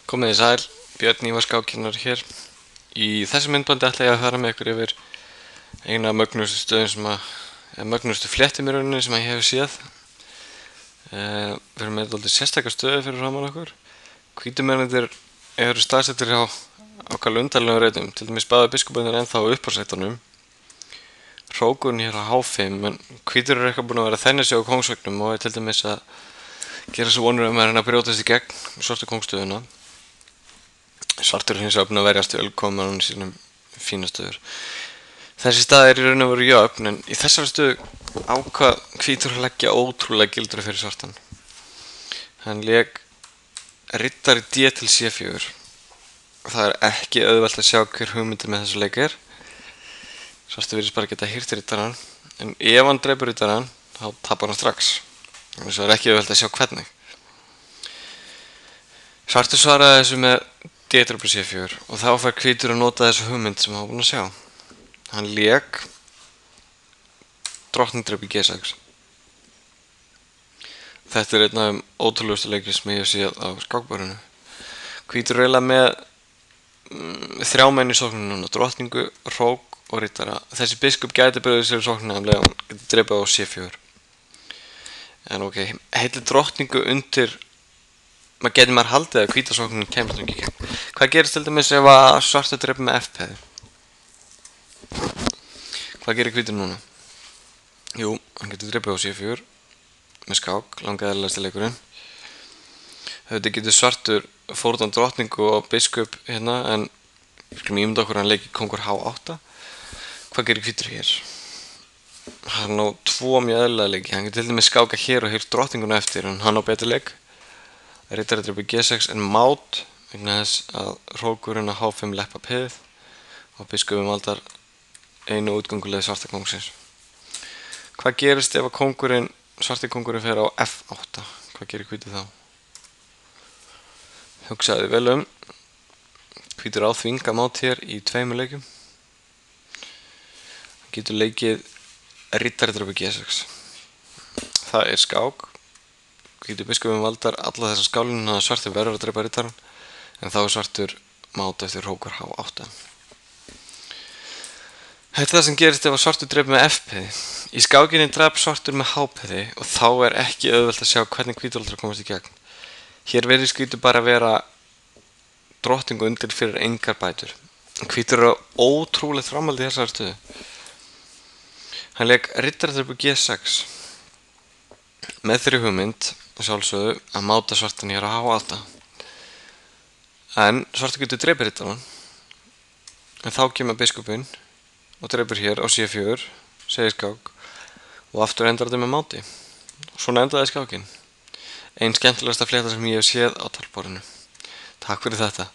Komið þið sæl, Björn Ívar Skákkennar hér. Í þessu myndbandi ætla ég að fara með ykkur yfir eina af mögnustu stöðum mögnustu fléttum í rauninni sem ég hef séð. Við erum með dálítið sérstakar stöðu fyrir framan okkur. Hvítumennirnir eru staðsettir á ákaflega undarlegum reitum, til dæmis báðu biskuparnir ennþá á upphafsreitunum. Hrókurinn hér á H5, en hvítur eru eitthvað búin að vera þenni sig á kóngsvögnum og er til dæmis að gera svo vonur að reyna að brjótast í gegn svartu kóngstöðuna. Svartur er hins vegar að verjast við ölkomanum sínum fína stöður. Þessi stað er í raun og veru jöfn, en í þessari stöðu ákvað hvítur að leggja ótrúlega gildru fyrir svartan. Hann lék riddari D til C4. Það er ekki auðvelt að sjá hver hugmyndin með þessu leik er. Svartur virðist bara geta hýrt riddarann, en ef hann dreipur riddarann, þá tapar hann strax. Þess er ekki auðvelt að sjá hvernig. Svartur svaraði þessu með D drepur C4 og þá fær hvítur að nota þessu hugmynd sem hann var búinn að sjá. Hann lék drottning drepur G6. Þetta er einn af ótrúlegustu leikir sem ég hef séð á skákborðinu. Hvítur er eiginlega með þrjá menn í sókninu núna, drottningu, hrók og riddara. Þessi biskup gæti brugðið sér í sókninu ef hann getur drepið á C4. En ok, heilir drottningu undir, getur maður haldið að hvítasóknin kemst ekki í gegn. Hvað gerist til dæmis ef að svartur dreipur með F-peði? Hvað gerir hvítur núna? Jú, hann getur dreipið á C4 með skák, langeðarlegasti leikurinn. Þetta getur svartur fórnað drottningu og biskup hérna, en við skulum ímynda okkur að hann leiki kóngur H8. Hvað gerir hvítur hér? Hann á tvo mjög eðlilega leiki. Hann getur til dæmis skáka hér og heyrt drottninguna eftir, en hann á betri leik. Riddari drepur G6 en mát vegna þess að hrókurinn á H5 leppa peðið og biskupinn valdar einu útgönguleið svarta kóngsins. Hvað gerist ef að svarti kóngurinn fer á F8? Hvað gerir hvítur þá? Hugsaði vel hvítur á þvinga mát hér í tveimur leikjum. Hann getur leikið riddari drepur G6. Það er skák. Hvítur biskupinn valdar alla þessa skálinu að svartur verður að drepa riddarann, en þá er svartur mát eftir hrókur H8. Þetta er það sem gerist ef að svartur dreipur með F-peði. Í skákinni drap svartur með H-peði og þá er ekki auðvelt að sjá hvernig hvítur ætlar að komast í gegn. Hér virðist hvítur bara vera drottningu undir fyrir engar bætur. Hvítur er ótrúlegt framhaldi í þessari stöðu. Hann lék riddari drepur G6 með þeirri hugmynd sjálfsögðu að máta svartan hér á H8. En svartur getur dreipið riddarann, en þá kemur biskupinn og dreipur hér á C4, segir skák og aftur endar þetta með máti. Svona endaði skákinn. Ein skemmtilegasta flétta sem ég hef séð á talborðinu. Takk fyrir þetta.